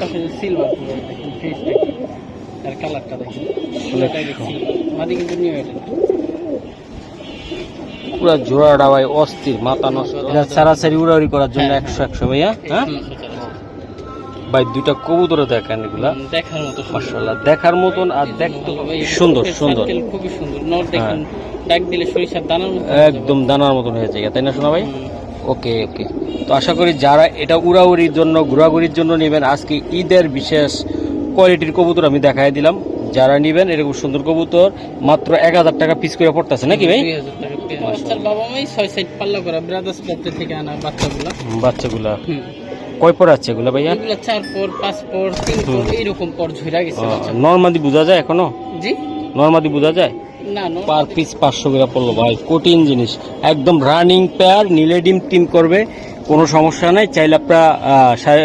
পাশে সিলভার দেখুন, ফেসটা কি আর কালারটা দেখুন, পুরোটাই সিলভার। মাদি কিন্তু নিউ এটা পুরা জোড়াটা ভাই অস্থির, মাথা নষ্ট। এটা সারাসারি উড়াউড়ি করার জন্য 100 ভাইয়া। হ্যাঁ ভাই দুইটা কবুতরে দেখেন, এগুলা দেখার মতো মাশাআল্লাহ, দেখার মতন আর দেখতে সুন্দর সুন্দর, খুবই সুন্দর। নর দেখুন, ডাক দিলে সরিষার দানার মতো, একদম দানার মতন হয়ে যায়, তাই না শোনা ভাই? ওকে ওকে, তো আশা করি যারা এটা উড়াউড়ির জন্য ঘোরাঘুরির জন্য নেবেন, আজকে ঈদের বিশেষ কোয়ালিটির কবুতর আমি দেখাই দিলাম। যারা নেবেন এরকম সুন্দর কবুতর মাত্র 1000 টাকা পিস করে পড়তেছে নাকি ভাই? 2000 টাকা পিস। বাচ্চার বাবা মাই 6 পাল্লা করা ব্রাদার্স ক্লাব থেকে আনা বাচ্চাগুলা কয় পর আছে এগুলা ভাইয়া? এগুলা 4 পর 5 পর 3 পর এরকম পর ঝইরা গেছে বাচ্চা। নরমাদি বোঝা যায় এখনো? জি নরমাদি বোঝা যায় না, পার পিস 500 টাকা পড়লো ভাই, কঠিন জিনিস, একদম রানিং পেয়ার, নীলে ডিম টিম করবে, কোনো সমস্যা নাই। চাইলে আপনারা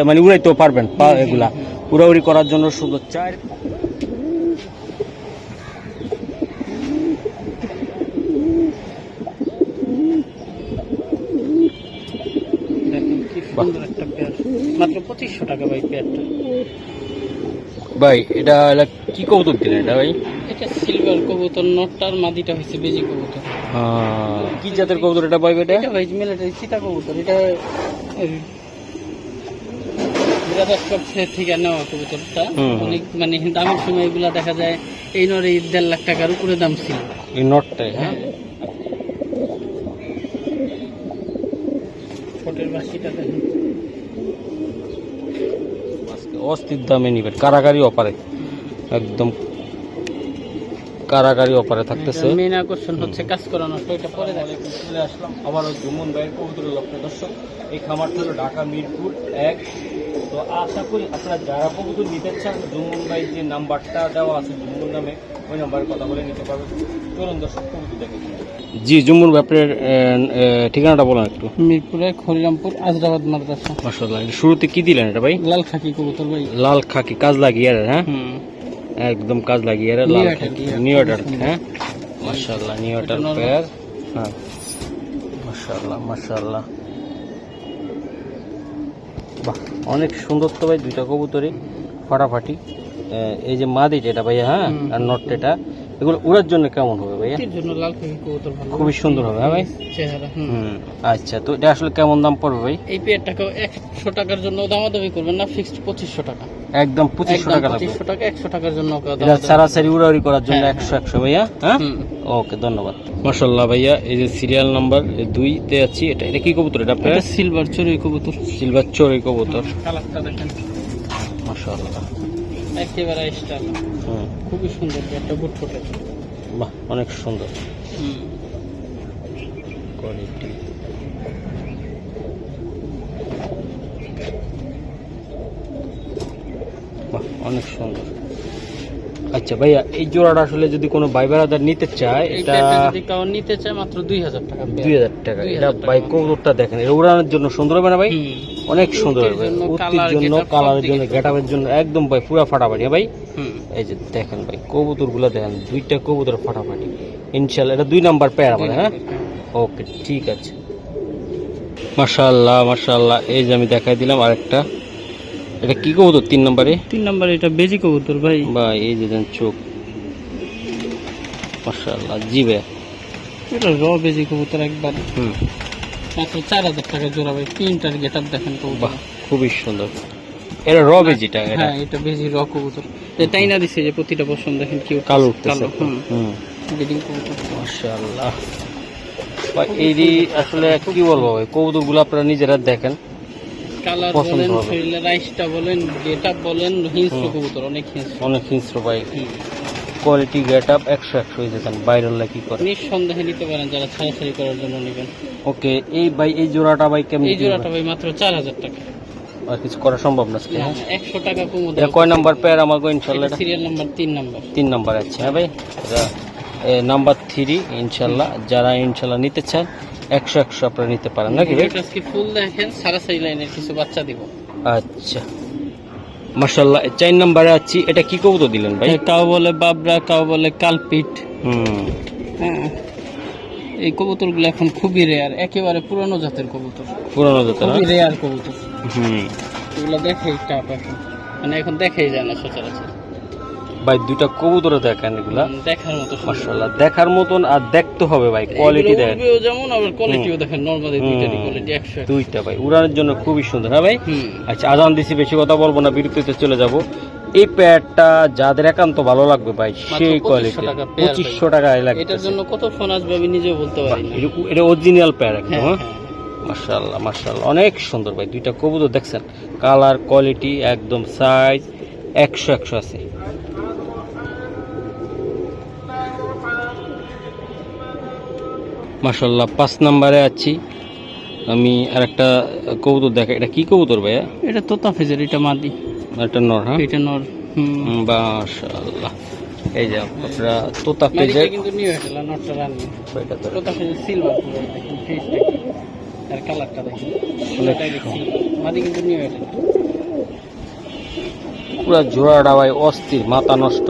মানে উড়াইতেও পারবেন এগুলা উড়াউড়ি করার জন্য সুন্দর। চার দেখুন কি সুন্দর একটা পেয়ার, মাত্র 2500 টাকা ভাই পেয়ারটা। ভাই এটা কি কবুতর দিলেন এটা ভাই? এটা সিলভার কবুতর, নটটার মাদিটা হচ্ছে বেজি কবুতর। কি জাতের কবুতর এটা ভাই? এটা ভাই মিলিটারি চিতা কবুতর, এটা ব্রাদার্স ক্লাব থেকে নেওয়া কবুতরটা। অনেক মানে দামের সময় এগুলা দেখা যায় এই নরে 1.5 লাখ টাকার উপরে দাম ছিল এই নটটাই। হ্যাঁ ছোটের বাসিটা দেখুন, অস্থির দামে নিবেন, কারাগারি অপারে, একদম কারাগারি অপারে থাকতেছে। মেন আকর্ষণ হচ্ছে কাজ করানো, ওইটা পরে চলে আসলাম আবারও জুমন ভাইয়ের কবুতরের লক্ষ্যে। দর্শক, এই খামারটা হলো ঢাকা মিরপুর 1। তো আশা করি আপনারা যারা কবুতর নিতে চান, জুমন ভাই যে নাম্বারটা দেওয়া আছে জুমন নামে, ওই নাম্বারে কথা বলে নিতে পারবেন। চলুন দর্শক কবুতর দেখে। জি জুমন ভাই, আপনার ঠিকানাটা বলেন একটু। মিরপুরে হরিরামপুর আজরাবাদ মাদ্রাসা। মাশাআল্লাহ, শুরুতে কি দিলেন এটা ভাই? লাল খাকি কবুতর ভাই, লাল খাকি, কাজ লাগিয়ে। হ্যাঁ একদম কাজ লাগিয়ে লাল খাকি, নিউ অর্ডার। হ্যাঁ মাশাআল্লাহ, নিউ অর্ডার পেয়ার। হ্যাঁ মাশাআল্লাহ মাশাআল্লাহ, বাহ অনেক সুন্দর তো ভাই, দুইটা কবুতরই ফাটাফাটি। এই যে মাদি যেটা ভাইয়া, হ্যাঁ আর নটটা, এটা এগুলো উড়ার জন্য কেমন হবে ভাইয়া? এর জন্য লাল খাকি কবুতর ভালো, খুবই সুন্দর হবে। হ্যাঁ ভাই চেহারা। আচ্ছা, তো এটা আসলে কেমন দাম পড়বে ভাই? এই পেয়ারটাকে 100 টাকার জন্য দামাদামি করবেন না, ফিক্সড 2500 টাকা। একদম 2500 টাকা লাগবে? 2500 টাকা, 100 টাকার জন্য এটা সারাসারি উড়াউড়ি করার জন্য 100 ভাইয়া। হ্যাঁ ওকে, ধন্যবাদ। মাশাআল্লাহ ভাইয়া, এই যে সিরিয়াল নাম্বার 2 তে আছি, এটা কি কবুতর এটা আপনার? এটা সিলভার চড়ুই কবুতর। সিলভার চড়ুই কবুতর, কালারটা দেখেন মাশাআল্লাহ একেবারে স্টাইল, খুবই সুন্দর একটা গুড ফটো। বাহ অনেক সুন্দর কোয়ালিটি। বাহ অনেক সুন্দর। আচ্ছা ভাইয়া, এই জোড়াটা আসলে যদি কোনো ভাই বেড়াদার নিতে চায়, এটা যদি কেউ নিতে চায় মাত্র 2000 টাকা। 2000 টাকা। এটা ভাই কবুতরটা দেখেন, এটা উড়ানোর জন্য সুন্দর হবে না ভাই? অনেক সুন্দর হবে, উড়তির জন্য, কালারের জন্য, গেটআপের জন্য একদম ভাই পুরা ফাটাফাটি। ভাই এই যে দেখেন ভাই কবুতরগুলো দেখেন, দুইটা কবুতর ফাটাফাটি ইনশাআল্লাহ। এটা 2 নাম্বার পেয়ার আমাদের। হ্যাঁ ওকে ঠিক আছে, মাশাআল্লাহ মাশাআল্লাহ। এই যে আমি দেখাই দিলাম আরেকটা, এটা কি কবুতর 3 নম্বরে? 3 নম্বরে এটা বেজি কবুতর ভাই। ভাই এই যে দেন চোখ, মাশাআল্লাহ। জি ভাই, এটা র বেজি কবুতর একবার। মাত্র 4000 টাকা জোড়া ভাই। তিনটার গেটআপ দেখেন কবুতর, খুবই সুন্দর। এটা র বেজিটা? হ্যাঁ এটা বেজি র কবুতর, এটাই না দিছে যে প্রতিটা পছন্দ দেখেন কি কালো উঠতেছে। ব্রিডিং কবুতর মাশাআল্লাহ ভাই। এই আসলে কি বলবো ভাই, কবুতরগুলো আপনারা নিজেরা দেখেন, কালার বলেন, শরীরের রাইসটা বলেন, গেটআপ বলেন, হিংস্র কবুতর, অনেক হিংস্র ভাই। কোয়ালিটি গেটআপ 100 হয়ে যেতেন বাইরের কি করে নিঃসন্দেহে নিতে পারেন যারা ছাড়াছাড়ি করার জন্য নেবেন। ওকে, এই ভাই এই জোড়াটা ভাই কেমন? এই জোড়াটা ভাই মাত্র 4000 টাকা। আর কিছু করা সম্ভব না? 100 টাকা কম। এটা কয় নাম্বার পেয়ার আমাকে ইনশাআল্লাহ? Serial number 3 number. 3 নাম্বার আছে। হ্যাঁ ভাই, এটা নাম্বার 3 ইনশাআল্লাহ। যারা ইনশাআল্লাহ নিতে চান 100 আপনারা নিতে পারেন নাকি ভাই? আজকে ফুল দেখেন, সারাসারি লাইনের কিছু বাচ্চা দিব। আচ্ছা মাশাআল্লাহ। 4 নাম্বারে আছি, এটা কি কবুতর দিলেন ভাই? কাউ বলে বাবরা, কাউ বলে কালপিট। হ্যাঁ এই কবুতরগুলো এখন খুবই রেয়ার, একেবারে পুরানো জাতের কবুতর, পুরানো জাতের, খুবই রেয়ার কবুতর। এগুলো দেখে টাপ এখন মানে এখন দেখাই যায় না সচরাচর। ভাই দুইটা কবুতর দেখেন, এগুলা দেখার মতো সুন্দর। মাশাআল্লাহ দেখার মতন, আর দেখতে হবে ভাই, কোয়ালিটি এগুলো দেখেন। উড়বেও যেমন, আবার কোয়ালিটিও দেখেন, নরমালি দুইটারই কোয়ালিটি 100। দুইটা ভাই উড়ানোর জন্য খুবই সুন্দর। হ্যাঁ ভাই, আচ্ছা আজান দিছি, বেশি কথা বলবো না, বিরতিতে চলে যাব। এই প্যাডটা যাদের একান্ত ভালো লাগবে ভাই, সেই কোয়ালিটি 2500 টাকায় লাগবে। এটার জন্য কত ফোন আসবে আমি নিজেও বলতে পারি না। এটা অরিজিনাল প্যাড একদম। হ্যাঁ, হ্যাঁ মাশাআল্লাহ মাশাআল্লাহ, অনেক সুন্দর ভাই। দুইটা কবুতর দেখছেন, কালার কোয়ালিটি একদম, সাইজ 100 আছে। মাশাআল্লাহ 5 নম্বরে আছি আমি। আর একটা কবুতর দেখা, এটা কি কবুতর ভাইয়া? এটা তোতা ফেজের, এটা মাদি, এটা নর। হ্যাঁ এটা নর। মাশাআল্লাহ, এই যে আপনারা তোতা মাদিটা ফেজের, কিন্তু নিউ হেডলা, নটটা রানি। এটা তো তোতা ফেজের সিলভার কালার, দেখেন ফেসটা কি, আর কালারটা দেখেন, ডাইরেক্ট সিলভার। মাদি কিন্তু নিউ হেডলা। পুরা জোড়াটা ভাই অস্থির, মাথা নষ্ট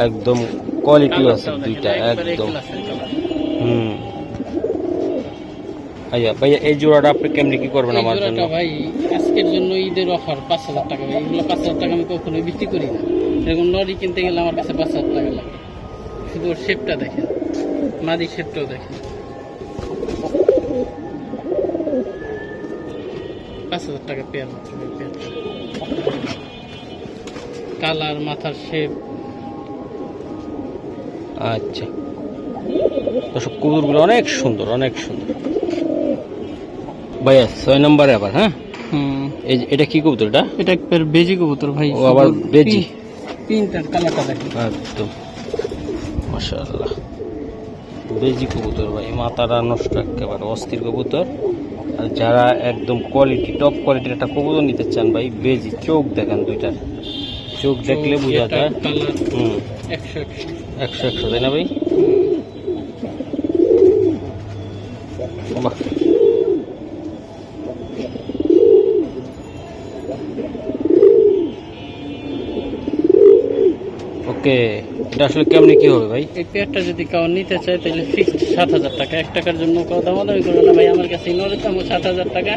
একদম, কোয়ালিটিও আছে দুইটা একদম। আচ্ছা ভাইয়া এই জোড়াটা আপনি কেমনি কি করবেন আমার জন্য? ভাই আজকের জন্য ঈদের অফার 5000 টাকা ভাই। এগুলো 5000 টাকা আমি কখনোই বিক্রি করি না। এরকম লরি কিনতে গেলে আমার কাছে 5000 টাকা লাগে। শুধু ওর শেপটা দেখেন, মাদি শেপটাও দেখেন। 5000 টাকা পেয়ার মাত্র। কালার, মাথার শেপ। আচ্ছা দর্শক কবুতরগুলো অনেক সুন্দর, অনেক সুন্দর ভাইয়া। 6 নম্বরে আবার। হ্যাঁ এই এটা কি কবুতর? এটা একবার বেজি কবুতর ভাই। ও আবার বেজি, পিনটার কালারটা দেখেন একদম মাশাআল্লাহ। বেজি কবুতর ভাই, মাথাটা নষ্ট একেবারে, অস্থির কবুতর। আর যারা একদম কোয়ালিটি, টপ কোয়ালিটির একটা কবুতর নিতে চান ভাই, বেজি। চোখ দেখেন দুইটার, চোখ দেখলে বোঝা যায়। 100 তাই না ভাই? বাহ, ওকে। এটা আসলে কেমনি কি হবে ভাই? এই পেয়ারটা যদি কেউ নিতে চায় তাহলে ফিক্সড 7000 টাকা। 1 টাকার জন্য কেউ দামাদামি করবে না ভাই। আমার কাছে ইনোরের দামও 7000 টাকা,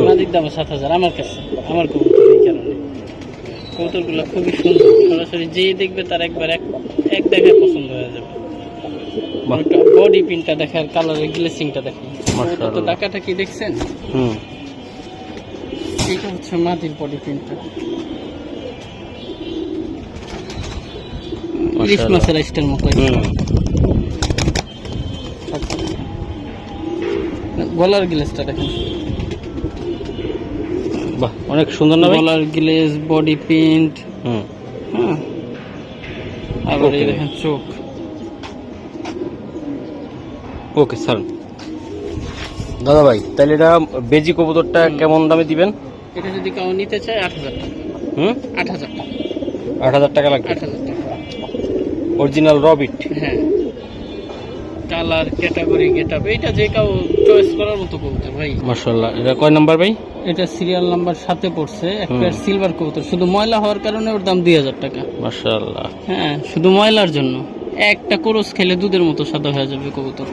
মাদির দামও 7000 আমার কাছে, আমার কবুতর। এই কারণে কবুতরগুলো খুবই সুন্দর, সরাসরি যেই দেখবে তার একবার এক দেখায় পছন্দ হয়ে যাবে। বডি পিনটা দেখার, কালারের গ্লেসিংটা দেখেন। কবুতর তো ডাকাটা কি দেখছেন? এইটা হচ্ছে মাদির বডি পিনটা। ইলিশ মাছের আইসটার মতো। গলার গ্লেসটা দেখেন, বাহ অনেক সুন্দর না ভাই? গলার গ্লেস, বডি প্রিন্ট। হ্যাঁ, আবার এই দেখেন চোখ। Okay sir. দাদা ভাই তাহলে এটা বেজি কবুতরটা কেমন দামে দিবেন? এটা যদি কেউ নিতে চায় 8000 টাকা। 8000 টাকা। 8000 টাকা লাগবে? 8000 টাকা। অরিজিনাল রবিট। হ্যাঁ, কালার, ক্যাটাগরি, গেটআপ, এটা যে কেউ চয়েস করার মতো কবুতর ভাই। মাশাআল্লাহ। এটা কয় নাম্বার ভাই? এটা সিরিয়াল নাম্বার 7 এ পড়ছে। একটা সিলভার কবুতর, শুধু ময়লা হওয়ার কারণে ওর দাম 2000 টাকা। মাশাআল্লাহ। হ্যাঁ, শুধু ময়লার জন্য। একটা কোরস খেলে দুধের মতো সাদা হয়ে যাবে কবুতর।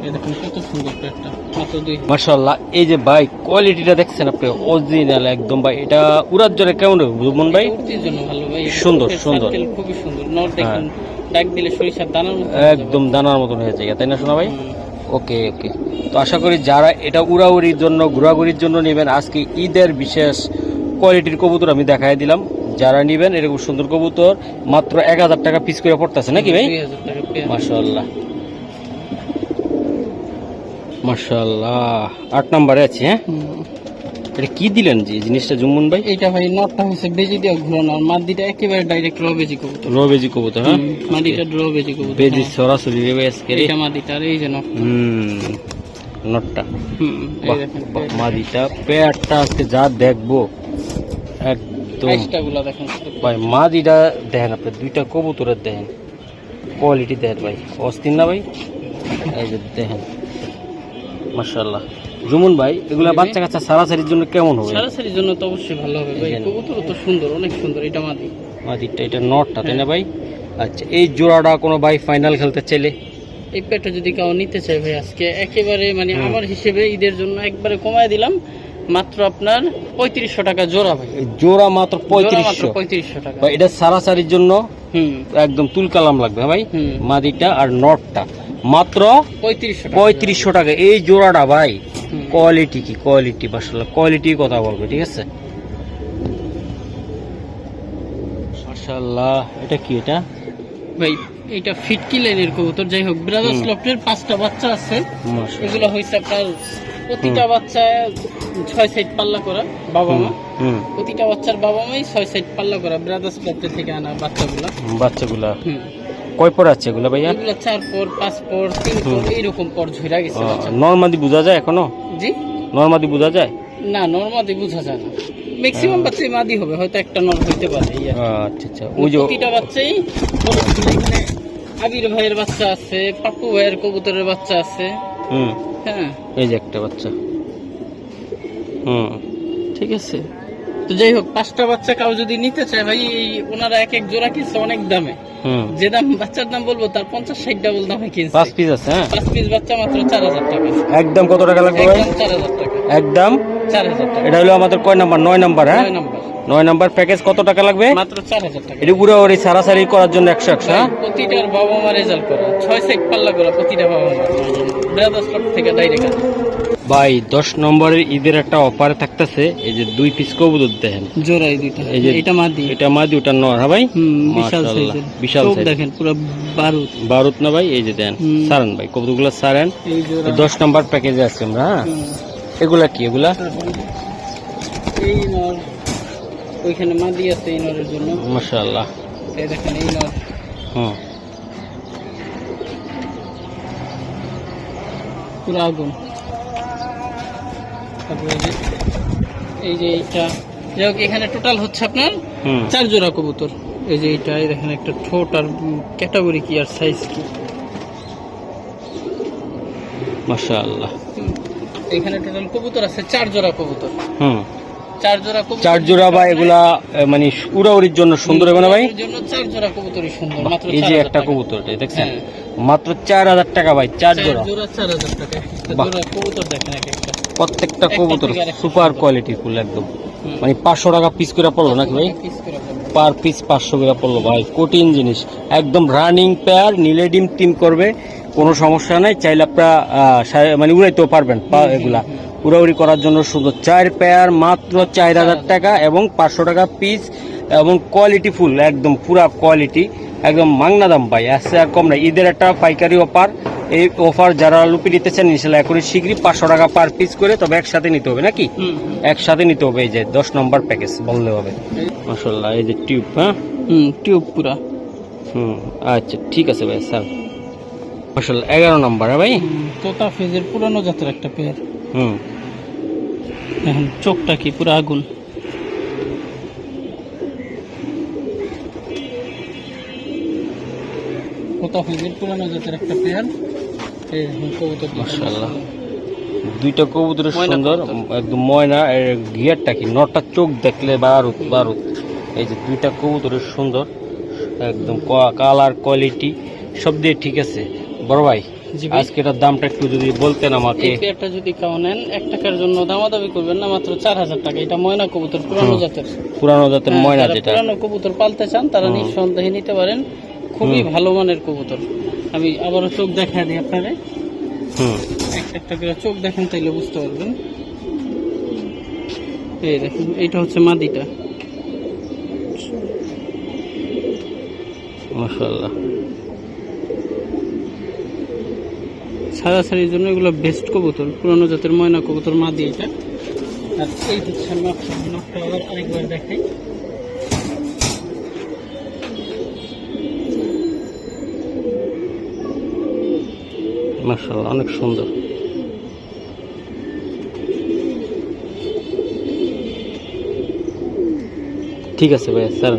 এই দেখুন কত সুন্দর একটা, মাত্র 2। মাশাআল্লাহ। এই যে ভাই কোয়ালিটিটা দেখছেন আপনি, অরিজিনাল একদম ভাই। এটা উড়ার জন্য কেমন হবে জুমন ভাই? উড়তির জন্য ভালো ভাই। সুন্দর সুন্দর, খুবই সুন্দর। নর দেখুন, ডাক দিলে সরিষার দানার মতো, একদম দানার মতন হয়ে যায়, তাই না শোনা ভাই? ওকে ওকে। তো আশা করি যারা এটা উড়াউড়ির জন্য, ঘোরাঘুরির জন্য নেবেন, আজকে ঈদের বিশেষ কোয়ালিটির কবুতর আমি দেখাই দিলাম। যারা নেবেন এরকম সুন্দর কবুতর মাত্র 1000 টাকা পিস করে পড়তেছে নাকি ভাই? 2000 টাকা পেয়ার। মাশাআল্লাহ মাশাআল্লাহ। 8 নম্বরে আছে। হ্যাঁ, এটা কি দিলেন যে জিনিসটা জুমুন ভাই? এটা ভাই নটটা হচ্ছে বেজি দিয়ে ঘুরানো, আর মাদিটা একেবারে ডাইরেক্ট র বেজি কবুতর। র বেজি কবুতর। হ্যাঁ, মাদিটা র বেজি কবুতর। বেজি সরাসরি রে ভাই আজকে। এটা মাদিটা, আর এই যে নট। নটটা। এই দেখেন মাদিটা, পেয়ারটা আজকে যা দেখবো একদম। আইসটাগুলো দেখেন ভাই, মাদিটা দেখেন আপনি, দুইটা কবুতরের দেখেন কোয়ালিটি দেখেন ভাই, অস্থির না ভাই? এই যে দেখেন মাশাআল্লাহ। জুমুন ভাই এগুলা বাচ্চা কাচ্চা সারাসারির জন্য কেমন হবে? সারাসারির জন্য তো অবশ্যই ভালো হবে ভাই। কবুতর তো সুন্দর, অনেক সুন্দর। এটা মাদি, মাদিটা, এটা নটটা, তাই না ভাই? আচ্ছা, এই জোড়াটা কোনো ভাই ফাইনাল খেলতে চাইলে? এই পেটটা যদি কেউ নিতে চায় ভাই, আজকে একেবারে মানে আমার হিসেবে ঈদের জন্য একবারে কমায় দিলাম। মাত্র আপনার 3500 টাকা জোড়া ভাই। এই জোড়া মাত্র 3500। 3500 টাকা ভাই এটা সারাসারির জন্য হুম একদম তুলকালাম লাগবে ভাই। হুম। মাদিটা আর নটটা মাত্র 3500 টাকা 3500 টাকা। এই জোড়াটা ভাই হুম। কোয়ালিটি কি কোয়ালিটি, মাশাআল্লাহ কোয়ালিটি কথা বলবে, ঠিক আছে মাশাআল্লাহ। এটা কি এটা ভাই? এটা ফিটকি লাইনের কবুতর। যাই হোক, ব্রাদার্স হুম। লফটের 5টা বাচ্চা আছে। মাশাআল্লাহ। এগুলো হইছে আপনার প্রতিটা বাচ্চা 6 সাইড পাল্লা করা বাবা মা। হুম প্রতিটা বাচ্চার বাবা মাই 6 সাইড পাল্লা করা ব্রাদার্স লফটের থেকে আনা বাচ্চাগুলা। বাচ্চাগুলা হুম। কয় পর আছে এগুলা ভাইয়া? এগুলো 4 পর 5 পর 3 পর এইরকম পর ঝইরা গেছে বাচ্চা। নরমাদি বোঝা যায় এখনো? জি নরমাদি বোঝা যায়? না, নরমাদি বোঝা যায় না। ম্যাক্সিমাম বাচ্চাই মাদি হবে, হয়তো একটা নর হইতে পারে। আচ্ছা আচ্ছা। ওই যে প্রতিটা বাচ্চাই বড়। এখানে আবির ভাইয়ের বাচ্চা আছে, পাপ্পু ভাইয়ের কবুতরের বাচ্চা আছে। হুম হ্যাঁ এই যে একটা বাচ্চা। হুম ঠিক আছে। তো যাই হোক, 5টা বাচ্চা কাউ যদি নিতে চায় ভাই, এই ওনারা এক এক জোড়া কিনছে অনেক দামে। হুম যে দাম বাচ্চার দাম বলবো তার 50-60 ডাবল দামে কিনছে। 5 পিস আছে। হ্যাঁ 5 পিস বাচ্চা মাত্র 4000 টাকা। একদম কত টাকা লাগবে ভাই? একদম 4000 টাকা। একদম 4000 টাকা। এটা হলো আমাদের কয় নাম্বার? 9 নাম্বার। হ্যাঁ 9 নাম্বার 9 নাম্বার প্যাকেজ কত টাকা লাগবে? মাত্র 4000 টাকা। এটা পুরো ওই সারাসারি করার জন্য 100 হ্যাঁ? প্রতিটার বাবা মা রেজাল্ট করা 6 সাইড পাল্লা করা প্রতিটা বাবা মা ব্রাদার্স লফট থেকে ডাইরেক্ট। ভাই 10 নম্বরের ঈদের একটা অফারে থাকতেছে। এই যে 2 পিস কবুতর দেখেন, জোড়াই দুইটা। এই যে এটা মাদি। এটা মাদি, ওটা নর। হ্যাঁ ভাই বিশাল মাশাআল্লাহ, সাইজের। বিশাল চোখ সাইজ দেখেন পুরো বারুদ। বারুদ না ভাই? এই যে দেন হুম। সারান ভাই কবুতরগুলো সারান। এই জোড়া 10 নম্বর প্যাকেজে আছে আমরা। হ্যাঁ এগুলা কি? এগুলা এই নর ওইখানে মাদি আছে এই নরের জন্য। মাশাআল্লাহ। এই দেখেন এই নর হুম পুরো আগুন। তারপরে এই যে এইটা। যাই হোক, এখানে টোটাল হচ্ছে আপনার হুম 4 জোড়া কবুতর। এই যে এইটা, এই দেখেন একটা ঠোঁট আর ক্যাটাগরি কি আর সাইজ কি। মাশাআল্লাহ। এখানে টোটাল কবুতর আছে 4 জোড়া কবুতর। হুম 4 জোড়া কবুতর। 4 জোড়া ভাই। এগুলা মানে উড়াউড়ির জন্য সুন্দর হবে না ভাই? এর জন্য 4 জোড়া কবুতরই সুন্দর। মাত্র এই যে 4000 একটা টাকা। কবুতর দেখছেন, হ্যাঁ। মাত্র 4000 টাকা ভাই। 4 জোড়া 4000 টাকা। একটা বাহ। জোড়া কবুতর দেখেন এক একটা। প্রত্যেকটা একটা কবুতর থেকে আরেকটা সুপার সুন্দর। কোয়ালিটি ফুল একদম। হুম। মানে 500 টাকা পিস করে পড়লো নাকি ভাই? পিস করে পড়বে। পার পিস 500 করে পড়লো ভাই। কঠিন জিনিস একদম। রানিং পেয়ার, নীলে ডিম টিম করবে, কোনো সমস্যা নাই। চাইলে আপনারা মানে উড়াইতেও পারবেন এগুলা উড়াউড়ি করার জন্য। সুন্দর 4 পেয়ার মাত্র 4000 টাকা এবং 500 টাকা পিস এবং কোয়ালিটি ফুল একদম পুরা কোয়ালিটি একদম মাংনা দাম ভাই। আসছে আর কম নাই। ঈদের একটা পাইকারি অফার। এই অফার যারা লুপি নিতে চান ইনশাল্লাহ এখনই শীঘ্রই 500 টাকা পার পিস করে, তবে একসাথে নিতে হবে নাকি? একসাথে নিতে হবে। এই যে 10 নম্বর প্যাকেজ বললে হবে। মাশাআল্লাহ। এই যে টিউব। হ্যাঁ টিউব পুরা। আচ্ছা ঠিক আছে ভাই স্যার। মাশাআল্লাহ 11 নম্বর। হ্যাঁ ভাই তোতা ফেজের পুরানো জাতের একটা পেয়ার। হুম এখন চোখটা কি পুরো আগুন। তোতা ফেজের পুরানো জাতের একটা পেয়ার। এই দেখুন কবুতর দুটো। মাশাআল্লাহ। দুইটা কবুতরের ময়না সুন্দর কবুতর। একদম ময়না। গিয়ারটা কি, নটা চোখ দেখলে বারুদ বারুদ। এই যে দুইটা কবুতরের সুন্দর একদম কালার কোয়ালিটি সব দিয়ে ঠিক আছে। বড় ভাই জি ভাই। আজকে এটার দামটা একটু যদি বলতেন আমাকে। এই পেয়ারটা যদি কাউ নেন 1 টাকার জন্য দামাদামি করবেন না, মাত্র 4000 টাকা। এটা ময়না কবুতর পুরানো জাতের। পুরানো জাতের হ্যাঁ, ময়না যারা যেটা। পুরানো কবুতর পালতে চান তারা নিঃসন্দেহে নিতে পারেন। খুবই ভালো মানের কবুতর। আমি আবারও চোখ দেখা দিই আপনারে। হুম একটা করে চোখ দেখেন তাইলে বুঝতে পারবেন। এই দেখুন এইটা হচ্ছে মাদিটা। মাশাআল্লাহ। সারাসারির জন্য এগুলো বেস্ট কবুতর, পুরানো জাতের ময়না কবুতর মাদি এটা। আর এই হচ্ছে নকটা। আবার আরেকবার দেখাই। মাশাআল্লাহ অনেক সুন্দর। ঠিক আছে ভাই স্যার।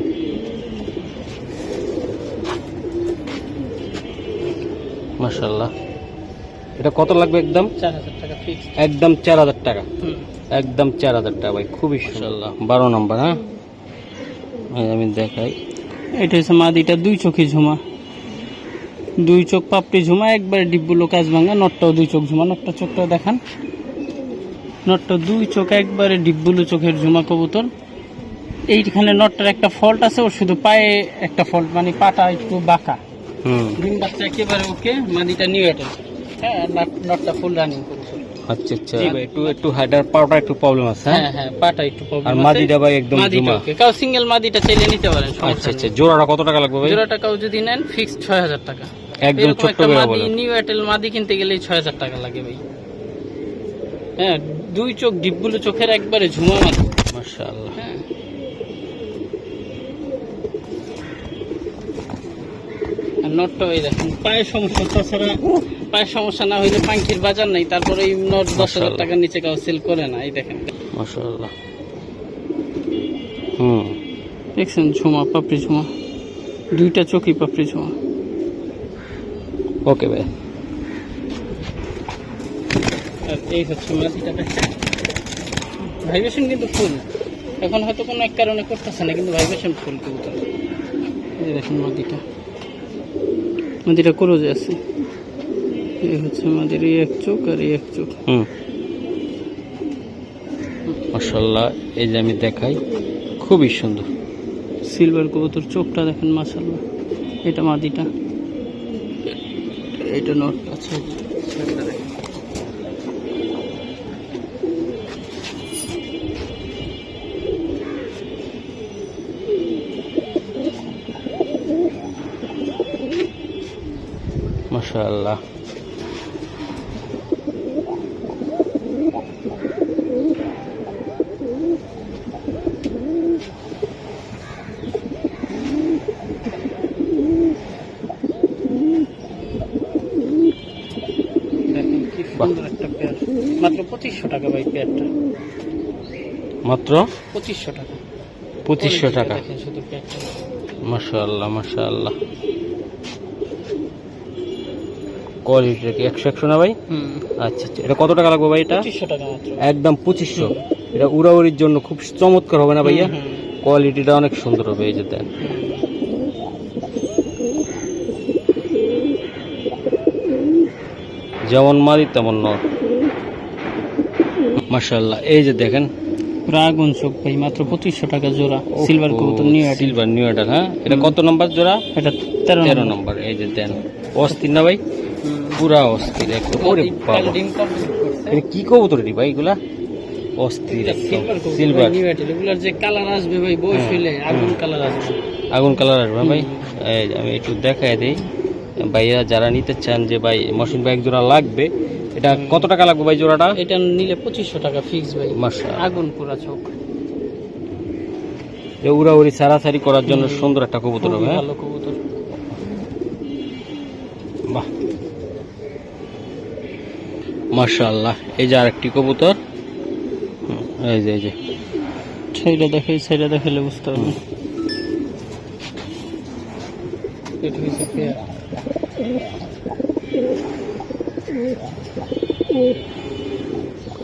মাশাআল্লাহ। এটা কত লাগবে? একদম 4000 টাকা ফিক্স। একদম 4000 টাকা। একদম 4000 টাকা ভাই। খুবই মাশাআল্লাহ। 12 নম্বর। হ্যাঁ আমি দেখাই। এটা হচ্ছে মাদিটা, 2 চোখে ঝুমা, 2 চোখ পাপড়ি ঝুমা, একবারে ডিব্বুলো কাজ ভাঙা। নটটাও 2 চোখ ঝুমা। নটটা চোখটাও দেখান। নটটা দুই চোখ একবারে ডিপবুলু চোখের ঝুমা কবুতর। এইখানে নটটার একটা ফল্ট আছে, ওর শুধু পায়ে একটা ফল্ট, মানে পাটা একটু বাঁকা। ডিম বাচ্চা একেবারে ওকে, মাদিটা নিউ অ্যাটেল। হ্যাঁ, আর নটটা ফুল রানিং কবুতর। আচ্ছা আচ্ছা, একটু হাইডার পাউডার একটু প্রবলেম আছে। হ্যাঁ হ্যাঁ, পাটা একটু প্রবলেম আর আছে। মাদিটা ভাই একদম মাদিটা জুমা। ওকে, কাউ সিঙ্গেল মাদিটা চাইলে নিতে পারেন, আচ্ছা সমস্যা আচ্ছা, নেই। জোড়াটা কত টাকা লাগবে ভাই? জোড়াটা কাউ যদি নেন ফিক্সড 6000 টাকা। একদম এরকম ছোট্ট একটা করে মাদি বলেন। নিউ অ্যাটেল মাদি কিনতে গেলেই 6000 টাকা লাগে ভাই। হ্যাঁ, দুই চোখ ডিপগুলো চোখের একবারে ঝুমা মাদি। মাশাআল্লাহ। হ্যাঁ, আর নটটা ওই দেখেন পায়ের সমস্যা, তাছাড়া পায়ের সমস্যা না হইলে পাঙ্খির বাজার নাই। তারপরে এই নট 10,000 টাকার নিচে কাউ সেল করে না। এই দেখেন, মাশাআল্লাহ। দেখছেন ঝুমা, পাপড়ি ঝুমা, দুইটা চোখই পাপড়ি ঝুমা। ওকে ভাই। আর এই হচ্ছে মাদিটা, দেখেন ভাইব্রেশন কিন্তু ফুল। এখন হয়তো কোনো এক কারণে করতেছে না, কিন্তু ভাইব্রেশন ফুল কবুতর। এই দেখেন মাদিটা, মাদিটা ক্রোজে আছে। এই হচ্ছে মাদির এই এক চোখ আর এই এক চোখ। মাশাআল্লাহ, এই যে আমি দেখাই, খুবই সুন্দর সিলভার কবুতর। চোখটা দেখেন মাশাআল্লাহ। এটা মাদিটা, এটা নট আছে। ছেলেটা দেখেন, মাশাআল্লাহ। দেখেন কি সুন্দর একটা পেয়ার। মাত্র 2500 টাকা ভাই পেয়ারটা, মাত্র 2500 টাকা। 2500 টাকা। দেখেন শুধু পেয়ারটা। মাশাআল্লাহ মাশাআল্লাহ। কোয়ালিটি কি 100 না ভাই? আচ্ছা আচ্ছা, এটা কত টাকা লাগবে ভাই? এটা 2500 টাকা মাত্র, একদম 2500। এটা উড়াউড়ির জন্য খুব চমৎকার হবে না ভাইয়া? কোয়ালিটিটা অনেক সুন্দর হবে। এই যে দেন, যেমন মাদি তেমন নর। মাশাআল্লাহ, এই যে দেখেন রাগুন চোখ ভাই, মাত্র 2500 টাকা জোড়া। সিলভার কবুতর নিউ অ্যাটেল। সিলভার নিউ অ্যাটেল। হ্যাঁ, এটা কত নম্বর জোড়া? এটা 13 নম্বর। এই যে দেন, অস্থির না ভাই? পুরা অস্থির একদম। ওরে বাবা, ডিম কমপ্লিট করছে। এটা কি কবুতর রে ভাই এগুলা? অস্থির একদম সিলভার। নিউ অ্যাটেল, এগুলার যে কালার আসবে ভাই, বয়স হইলে আগুন কালার আসবে। আগুন কালার আসবে ভাই। এই যে আমি একটু দেখাই দিই ভাইয়া, যারা নিতে চান যে ভাই মহসিন ভাই এক জোড়া লাগবে, এটা কত টাকা লাগবে ভাই জোড়াটা? এটা নিলে 2500 টাকা ফিক্স ভাই। মাশাআল্লাহ, আগুন পুরা চোখ। এই উড়াউড়ি সারাসারি করার জন্য সুন্দর একটা কবুতর হবে। ভালো কবুতর। বাহ, মাশাআল্লাহ। এই যে আরেকটি কবুতর। এই যে, এই যে সেইটা দেখাই, সেইটা দেখালে বুঝতে পারবেন। এটা হচ্ছে পেয়ার।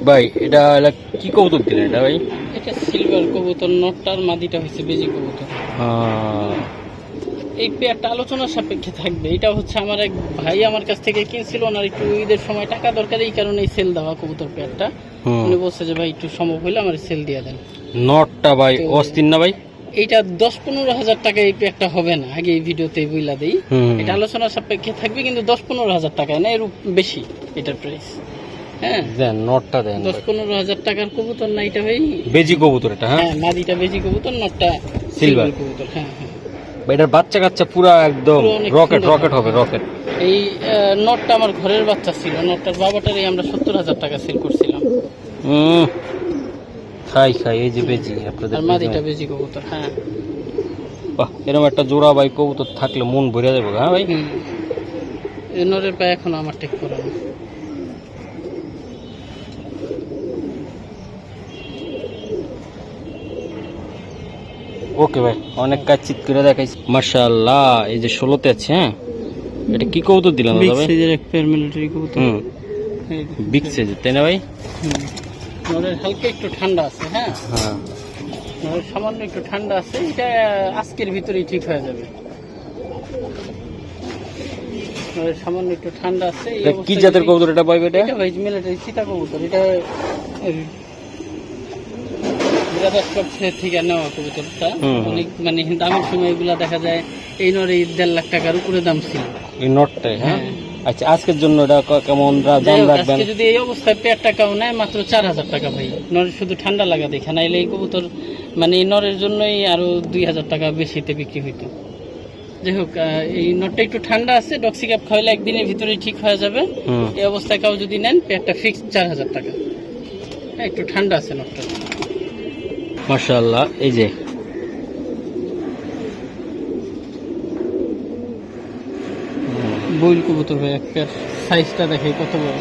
ভাই এটা কি কবুতর দিলেন এটা ভাই? এটা সিলভার কবুতর। নটটার মাদিটা হচ্ছে বেজি কবুতর। এই পেয়ারটা আলোচনার সাপেক্ষে থাকবে। এটা হচ্ছে আমার এক ভাই আমার কাছ থেকে কিনছিল, ওনার একটু ঈদের সময় টাকা দরকার, এই কারণে সেল দেওয়া কবুতর পেয়ারটা। উনি বলছে যে ভাই একটু সম্ভব হইলে আমার সেল দিয়ে দেন। নটটা ভাই অস্থির না ভাই? এইটা 10-15 হাজার টাকা এই পেয়ারটা হবে না, আগে এই ভিডিওতে বইলা দেই। এটা আলোচনার সাপেক্ষে থাকবে, কিন্তু 10-15 হাজার টাকা না, এর বেশি এটার প্রাইস। হ্যাঁ দেন, নটটা দেন। 10-15 হাজার টাকার কবুতর না এটা ভাই, বেজি কবুতর এটা। হ্যাঁ, মাদিটা বেজি কবুতর, নটটা সিলভার কবুতর। হ্যাঁ হ্যাঁ, এটার বাচ্চা কাচ্চা পুরা একদম রকেট রকেট হবে, রকেট। এই নটটা আমার ঘরের বাচ্চা ছিল, নটটার বাবাটারই আমরা 70,000 টাকা সেল করছিলাম। খাই খাই, এই যে বেজি আপনাদের। আর মাদিটা বেজি কবুতর। হ্যাঁ, বাহ, এরকম একটা জোড়া ভাই কবুতর থাকলে মন ভরে যাবে। হ্যাঁ ভাই, এই নরের পায়ে এখন আমার টেক করে না। ওকে ভাই, অনেক কাজ চিত করে দেখাইছি। মাশাআল্লাহ, এই যে 16তে আছে। হ্যাঁ, এটা কি কবুতর দিলাম বিগ দাদা ভাই? সাইজের এক পেয়ার মিলিটারি কবুতর। বিগ সাইজের, তাই না ভাই? নরের হালকা একটু ঠান্ডা আছে। হ্যাঁ হ্যাঁ, নরের সামান্য একটু ঠান্ডা আছে, এটা আজকের ভিতরেই ঠিক হয়ে যাবে। নরের সামান্য একটু ঠান্ডা আছে। কি জাতের কবুতর এটা ভাই? এটা ভাই মিলিটারি চিতা কবুতর। এটা ব্রাদার্স থেকে নেওয়া কবুতরটা হুম। অনেক মানে দামের সময় এগুলা দেখা যায় এই নরে 1.5 লাখ টাকার উপরে দাম ছিল। এই নটটাই, হ্যাঁ। হ্যাঁ। আচ্ছা, আজকের জন্য এটা কেমন যাই দাম হোক, রাখবেন? আজকে যদি এই অবস্থায় পেয়ার টাকাও নেয় মাত্র 4,000 টাকা ভাই। নরের শুধু ঠান্ডা লাগা দেখে নাইলে এই কবুতর মানে এই নরের জন্যই আরো 2,000 টাকা বেশিতে বিক্রি হইতো। যাই হোক, এই নটটা একটু ঠান্ডা আছে, ডক্সিক্যাপ খাওয়াইলে একদিনের ভিতরেই ঠিক হয়ে যাবে। হুম। এই অবস্থায় কাউ যদি নেন পেয়ারটা ফিক্সড 4,000 টাকা। হ্যাঁ, একটু ঠান্ডা আছে নটটা। মাশাআল্লাহ, এই যে বইল কবুতর ভাই, এক পেয়ার সাইজটা দেখে কত বড়।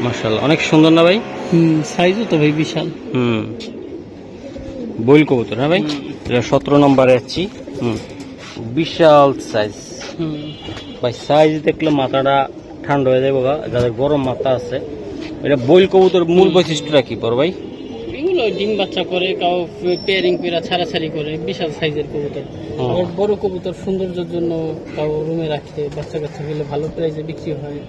মাশাআল্লাহ, অনেক সুন্দর না ভাই? সাইজও তো ভাই বিশাল। বইল কবুতর, হ্যাঁ ভাই। এটা 17 নম্বরে আছি। বিশাল সাইজ ভাই। সাইজ দেখলে মাথাটা ঠান্ডা হয়ে যাবে বাবা, যাদের গরম মাথা আছে। এটা বইল কবুতর মূল বৈশিষ্ট্যটা কি পর ভাই? এগুলো ডিম বাচ্চা করে, কাউ পেয়ারিং করে ছাড়াছাড়ি করে, বিশাল সাইজের কবুতর। আবার বড় কবুতর সৌন্দর্যের জন্য কাউ রুমে রাখতে, বাচ্চা কাচ্চা গেলে ভালো প্রাইসে বিক্রি হয়।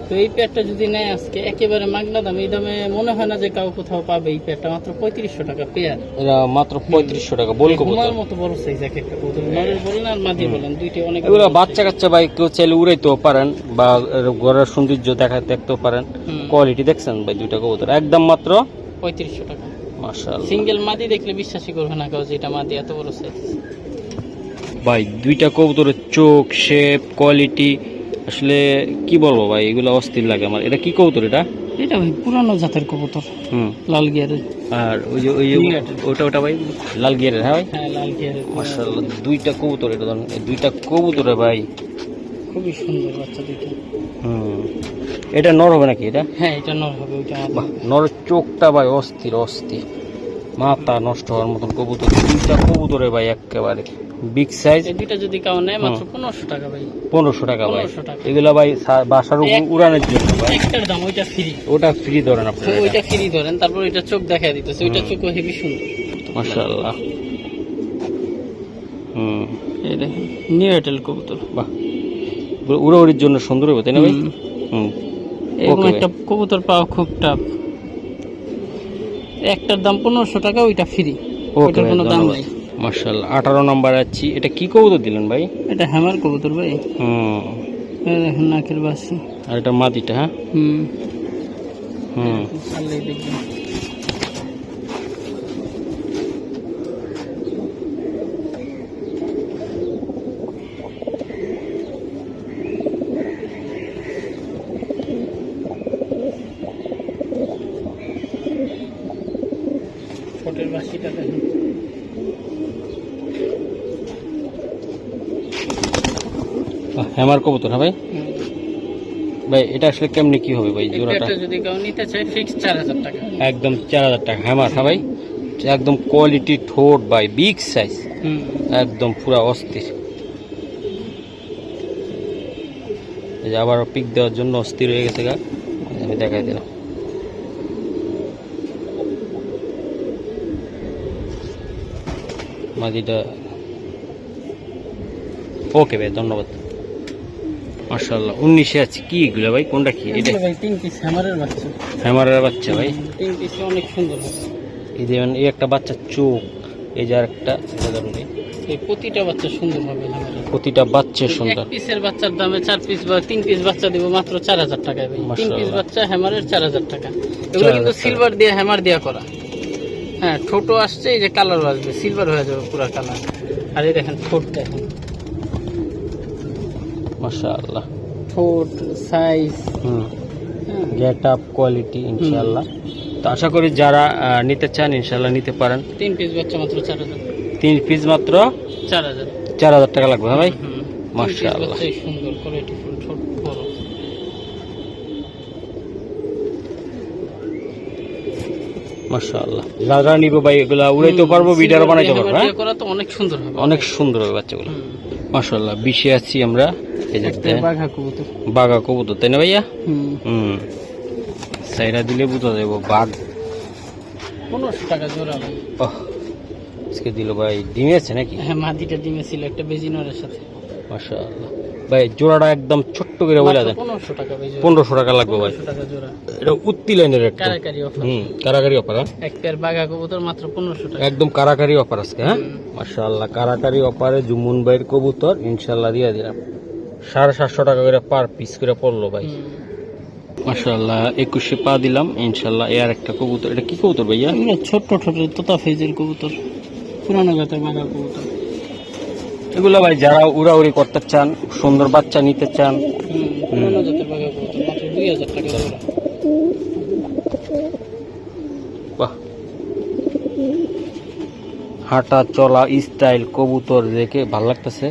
তো এই পেয়ারটা যদি নেয় আজকে একেবারে মাগনা দাম, এই দামে মনে হয় না যে কাউ কোথাও পাবে। এই পেয়ারটা মাত্র 3500 টাকা পেয়ার। এটা মাত্র 3500 টাকা বইল কবুতর। ঘুমার মতো বড় সাইজ এক একটা কবুতর, নরের বলেন আর মাদি বলেন দুইটি অনেক। এগুলো বাচ্চা কাচ্চা ভাই কেউ চাইলে উড়াইতেও পারেন বা ঘরের সৌন্দর্য দেখতেও পারেন। কোয়ালিটি দেখছেন ভাই, দুইটা কবুতর একদম মাত্র 3500 টাকা। মাশাআল্লাহ, সিঙ্গেল মাদি দেখলে বিশ্বাসই করবে না কেউ যে এটা মাদি, এত বড় সাইজ। ভাই দুইটা কবুতরের চোখ, শেপ, কোয়ালিটি আসলে কি বলবো ভাই, এগুলো অস্থির লাগে আমার। এটা কি কবুতর এটা? এটা ভাই পুরানো জাতের কবুতর, লাল গিয়ারের। আর ওই যে ওটা ভাই লাল গিয়ারের, হ্যাঁ ভাই। হ্যাঁ, লাল গিয়ারের। মাশাআল্লাহ, দুইটা কবুতর, এটা ধরেন এই দুইটা কবুতরে ভাই খুবই সুন্দর বাচ্চা দুইটা। এটা নর হবে নাকি এটা? হ্যাঁ, এটা নর হবে, ওইটা মাদি। বাহ, নরের চোখটা ভাই অস্থির অস্থির, মাথা নষ্ট হওয়ার মতন কবুতর। দুইটা কবুতরে ভাই একেবারে বিগ সাইজ। এই দুইটা যদি কাউ নেয় মাত্র 1500 টাকা ভাই। 1500 টাকা ভাই। 1500 টাকা। এগুলা ভাই বাসার উড়ানোর জন্য ভাই। একটার দাম ওইটা ফ্রি। ওটা ফ্রি ধরেন আপনারা, ওইটা ফ্রি ধরেন, তারপর ওইটা চোখ দেখা দিতেছে, ওইটা চোখও হেভি সুন্দর। মাশাআল্লাহ। এই দেখেন নিউ এয়ারটেল কবুতর। বাহ, উড়াউড়ির জন্য সুন্দর হবে তাই না ভাই? এরকম Okay একটা কবুতর পাওয়া খুব টাফ। একটার দাম 1500 টাকা, ওইটা ফ্রি, ওইটার কোনো দাম নেই। মাশাআল্লাহ, 18 নম্বর আছি। এটা কি কবুতর দিলেন ভাই? এটা হ্যামার কবুতর ভাই। এই দেখেন নাকের বাসি। আর এটা মাদিটা, হ্যাঁ। চাললেই দেখবেন। ঠোঁটের বাসিটা দেখেন। হ্যামার কবুতর, হ্যাঁ ভাই। ভাই এটা আসলে কেমনে কি হবে ভাই জোড়াটা? এটা যদি কেউ নিতে চায় ফিক্সড 4000 টাকা। একদম 4000 টাকা হ্যামার, হ্যাঁ ভাই। একদম কোয়ালিটি ঠোঁট ভাই, বিগ সাইজ, একদম পুরা অস্থির। এই যে আবার পিক দেওয়ার জন্য অস্থির হয়ে গেছে গা, আমি দেখাই দিলাম। মাদিটা ওকে ভাই, ধন্যবাদ। মাশাআল্লাহ, 19-এ আছে। কি এগুলো ভাই, কোনটা কি এটা? ভাই 3 পিস হ্যামারের বাচ্চা। হ্যামারের বাচ্চা ভাই। 3 পিস অনেক সুন্দর হবে। এই যে এই একটা বাচ্চার চোখ, এই যে আরেকটা, এই প্রতিটা বাচ্চা সুন্দর হবে হ্যামারের। প্রতিটা বাচ্চা সুন্দর। এক পিসের বাচ্চার দামে 4 পিস বা 3 পিস বাচ্চা দেব মাত্র 4000 টাকায় ভাই। 3 পিস বাচ্চা হ্যামারের 4000 টাকা। এগুলো কিন্তু সিলভার দিয়ে হ্যামার দিয়ে করা। হ্যাঁ, ঠোঁট আসছে, এই যে কালার আসবে, সিলভার হয়ে যাবে পুরো কালার। আর এই দেখেন ঠোঁট দেখেন, মাশাআল্লাহ, ঠোঁট সাইজ, গেট আপ, কোয়ালিটি ইনশাআল্লাহ। তো আশা করি যারা নিতে চান ইনশাআল্লাহ নিতে পারেন। 3 পিস বাচ্চা মাত্র 4000। 3 পিস মাত্র 4000। 4000 টাকা লাগবে, হ্যাঁ ভাই। মাশাআল্লাহ, বাচ্চাই সুন্দর, কোয়ালিটি ফুল, ঠোঁট বড়। মাশাআল্লাহ, যারা নিব ভাই এগুলা উড়াইতে পারবো, ভিডিও বানাইতে পারবো। হ্যাঁ, করা তো অনেক সুন্দর হবে, অনেক সুন্দর হবে বাচ্চাগুলো। মাশাআল্লাহ, 20-এ আছি আমরা। এই যে একটা বাঘা কবুতর। বাঘা কবুতর তাই না ভাইয়া? সাইরা দিলে বুঝা যাবো বাঘ। 1500 টাকা জোড়া ভাই। আজকে দিল ভাই। ডিমে আছে নাকি? হ্যাঁ, মাদিটা ডিমে ছিল একটা বেজিনরের সাথে। মাশাআল্লাহ ভাই জোড়াটা একদম ছোট্ট করে বলে দেন। 1500 টাকা ভাই জোড়া। 1500 টাকা লাগবে ভাই। 1500 টাকা জোড়া। এটা উত্তি লাইনের একটা কারাকারি অফার। কারাকারি অফার। এক পেয়ার বাঘা কবুতর মাত্র 1500 টাকা। একদম কারাকারি অফার আজকে। হ্যাঁ মাশাআল্লাহ কারাকারি অফারে জুমুন ভাইয়ের কবুতর ইনশাআল্লাহ দিয়ে দিলাম। 750 টাকা করে পার পিস করে পড়লো ভাই। মাশাআল্লাহ 21 পা দিলাম ইনশাআল্লাহ। এর একটা কবুতর, এটা কি কবুতর ভাইয়া? এগুলো ছোট ছোট তোতা ফেজের কবুতর, পুরানো জাতের বাঘা কবুতর। এগুলো ভাই যারা উড়াউড়ি করতে চান, সুন্দর বাচ্চা নিতে চান, পুরানো জাতের বাঘা কবুতর মাত্র 2000 টাকা জোড়া। বাহ হাঁটা চলা স্টাইল কবুতর দেখে ভালো লাগতেছে।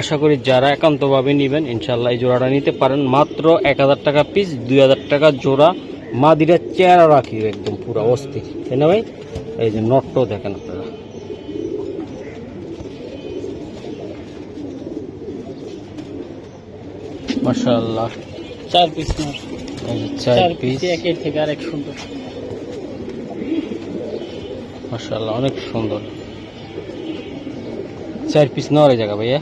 আশা করি যারা একান্তভাবে নেবেন ইনশাল্লাহ এই জোড়াটা নিতে পারেন। মাত্র 1000 টাকা পিস, 2000 টাকা জোড়া। মাদিরা চেহারা রাখি একদম পুরো অস্থির, তাই না ভাই? এই যে নটটাও দেখেন আপনারা। মাশাআল্লাহ 4 পিস নর, এই যে 4 পিস একের থেকে আরেক সুন্দর। মাশাআল্লাহ অনেক সুন্দর। 4 পিস নেওয়ার জায়গা ভাইয়া,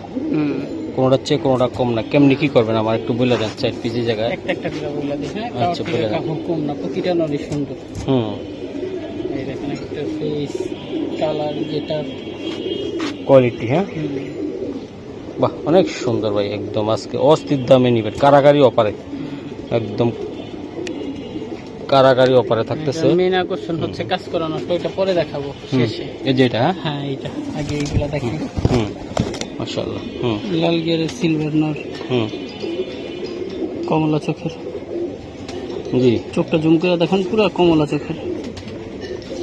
কোনোটা চেয়ে কোনোটা কম না। কেমনি কি করবেন আমার একটু বলে দেন। 4 পিসের জায়গায় একটা একটা করে বলে দিই। হ্যাঁ আচ্ছা বলে দেন। কাপড় কম না, প্রতিটা নরই সুন্দর। এই দেখেন একটা ফেস কালার যেটা কোয়ালিটি। হ্যাঁ বাহ অনেক সুন্দর ভাই, একদম আজকে অস্থির দামে নিবেন। কারাগারি অপারে একদম কারাগারি অপারে থাকতেছে। মেইন আকর্ষণ হচ্ছে কাজ করানো, ওইটা পরে দেখাবো শেষে। এই যে এটা, হ্যাঁ এইটা আগে এইগুলা দেখি। মাশাআল্লাহ লাল গিয়ারের সিলভার নর, কমলা চোখের। জি চোখটা জুম করে দেখেন, পুরো কমলা চোখের।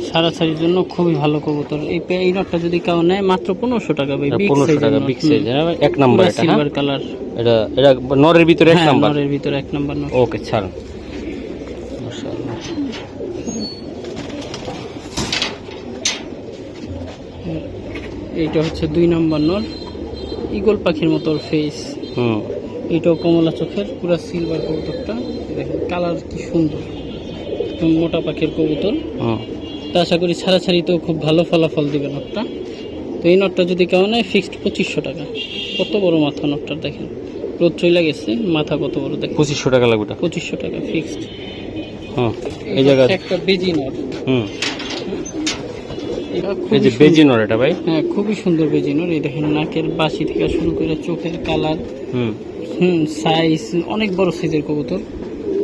সারাসারির জন্য খুবই ভালো কবুতর। এই নটটা যদি কেউ নেয় মাত্র 1500 টাকা ভাই। 1500 টাকা বিগ সাইজ। এক নাম্বার এটা, সিলভার কালার। এটা এটা নরের ভিতরে এক নাম্বার। নরের ভিতরে এক নাম্বার নর। ওকে ছাড়ুন। মাশাআল্লাহ এইটা হচ্ছে 2 নাম্বার নর, ঈগল পাখির মতো ফেস। এটাও কমলা চোখের, পুরো সিলভার কবুতরটা। দেখেন কালার কি সুন্দর, মোটা পাখির কবুতর। তো আশা করি ছাড়াছাড়িতেও খুব ভালো ফলাফল দিবে নটটা। তো এই নটটা যদি কেউ নেয় ফিক্সড 2500 টাকা। কত বড় মাথা নটটার দেখেন, রোদ চলে গেছে, মাথা কত বড় দেখেন। 2500 টাকা লাগবে। 2500 টাকা ফিক্সড। এই জায়গায় একটা বেজি নট। এই যে বেজি নর এটা ভাই। হ্যাঁ খুবই সুন্দর বেজি নর। এই দেখেন নাকের বাসি থেকে শুরু করে চোখের কালার, সাইজ অনেক বড় সাইজের কবুতর।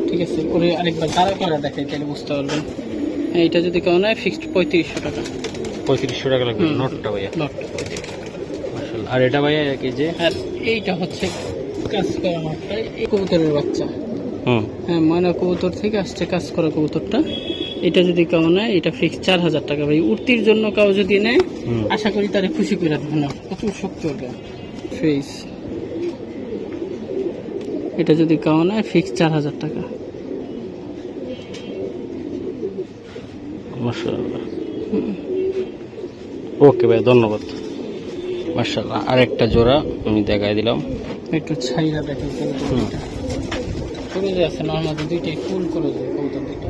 ঠিক আছে, ওরে আরেকবার তারা করা দেখাই তাহলে বুঝতে পারবেন। এইটা যদি কেউ নেয় ফিক্সড 3500 টাকা। 3500 টাকা লাগবে নটটা ভাইয়া। নটটা 3500 টাকা। মাশাআল্লাহ। আর এটা ভাইয়া কি যে, আর এইটা হচ্ছে কাজ করা নটটা, এই কবুতরের বাচ্চা। হ্যাঁ ময়না কবুতর থেকে আসছে কাজ করা কবুতরটা। এটা যদি কেউ নেয় এটা ফিক্স 4000 টাকা ভাই। উড়তির জন্য কেউ যদি নেয় আশা করি তারে খুশি করে দেবেন। প্রচুর শক্তি হবে ফেস। এটা যদি কেউ নেয় ফিক্স 4000 টাকা। মাশাআল্লাহ ওকে ভাই ধন্যবাদ। মাশাআল্লাহ আরেকটা জোড়া আমি দেখাই দিলাম। একটু ছাইরা দেখেন কবুতরটা। করে যে আছে নরমাল দুইটাই ফুল করে যায় কবুতর দুইটা।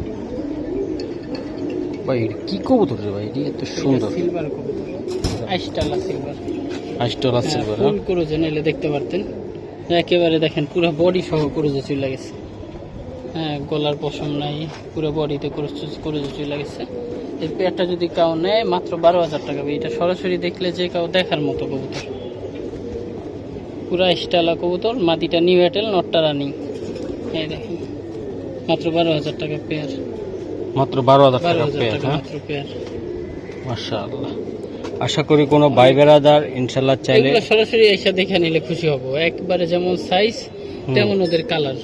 ভাই এটা কি কবুতর রে ভাই? এটা এত সুন্দর সিলভার কবুতর, আইসটালা সিলভার। আইসটালা সিলভার ফুল করে যে নিলে দেখতে পারতেন। একেবারে দেখেন পুরো বডি সহ করে যে চলে গেছে। হ্যাঁ গলার পশম নাই, পুরো বডিতে করে যে চলে গেছে। এই পেয়ারটা যদি কেউ নেয় মাত্র 12000 টাকা। এটা সরাসরি দেখলে যে কেউ দেখার মতো কবুতর, পুরা স্টাইলা কবুতর। মাটিটা নিউ এয়ারটেল, নটটা রানিং। এই দেখেন মাত্র 12000 টাকা পেয়ার। মাত্র 12000 টাকা পেয়ার। মাত্র পেয়ার। মাশাআল্লাহ। আশা করি কোনো ভাই বেরাদার ইনশাআল্লাহ চাইলে এগুলো সরাসরি এসে দেখে নিলে খুশি হব। একবারে যেমন সাইজ তেমন ওদের কালার।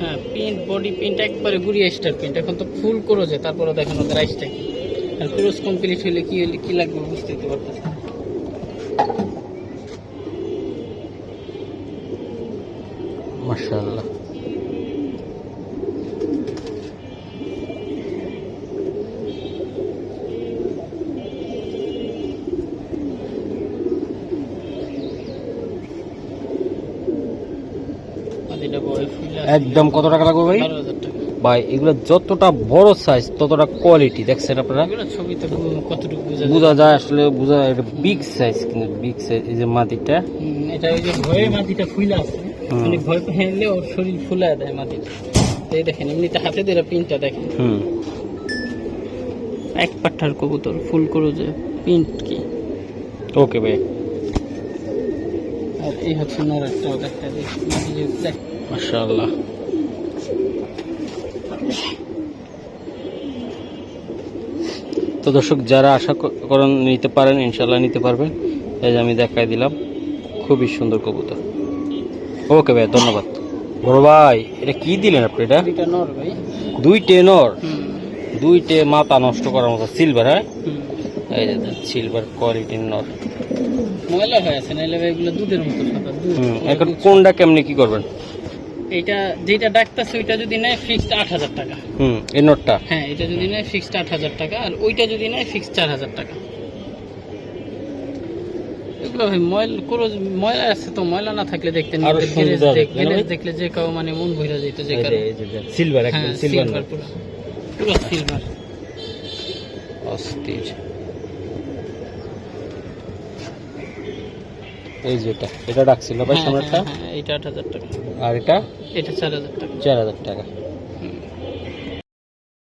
হ্যাঁ প্রিন্ট, বডি প্রিন্ট একবারে গুড়িয়া স্টার প্রিন্ট। এখন তো ফুল ক্রোজে, তারপরে দেখেন ওদের আইসটা কি। আর ক্রোজ কমপ্লিট হলে কি লাগবে বুঝতে পারতেছেন। মাশাআল্লাহ একদম কত টাকা লাগবে ভাই? 12000 টাকা। ভাই এগুলো যতটা বড় সাইজ ততটা কোয়ালিটি দেখছেন আপনারা, এগুলো ছবিতে কতটুকু বোঝা বোঝা যায় আসলে, বোঝা যায় এটা বিগ সাইজ, কিন্তু বিগ সাইজ। এই যে মাটিটা, এটা ওই যে ভয়ে মাটিটা ফুলে আছে, মানে ভয় পেলে ওর শরীর ফুলে দেয় মাটিটা। এই দেখেন এমনিতে হাতে ধরে প্রিন্টটা দেখেন, এক পাঠার কবুতর ফুল করো যে প্রিন্ট কি। ওকে ভাই, আর এই হচ্ছে নরেরটাও দেখা যায় মাটি যে দেখ। মাশাআল্লাহ। তো দর্শক যারা আশা করেন নিতে পারেন, ইনশাল্লাহ নিতে পারবেন। এই যে আমি দেখাই দিলাম, খুবই সুন্দর কবুতর। ওকে ভাই, ধন্যবাদ। বড় ভাই এটা কি দিলেন আপনি? এটা এটা নর ভাই, দুইটে নর, দুইটে মাথা নষ্ট করার মতো সিলভার। হ্যাঁ, এই যে সিলভার কোয়ালিটির নর, ময়লা হয়ে আছে, নাইলে ভাই এগুলো দুধের মতো সাদা দুধ। এখন কোনটা কেমনি কি করবেন? এইটা যেটা ডাকতেছে ওইটা যদি নেয় ফিক্সড 8,000 টাকা। এই নটটা, হ্যাঁ, এটা যদি নেয় ফিক্সড 8,000 টাকা, আর ওইটা যদি নেয় ফিক্সড 4,000 টাকা। এগুলো ভাই ময়লা আছে, তো ময়লা না থাকলে দেখতে আরো সুন্দর দেখলে যে কাউ মানে মন ভরে যেত। যে সিলভার, একদম সিলভার নট, পুরো সিলভার অস্থির। এই যে এটা ডাকছিল ভাই সামনেরটা, এটা 8,000 টাকা, আর এটা 4,000 টাকা। 4,000 টাকা।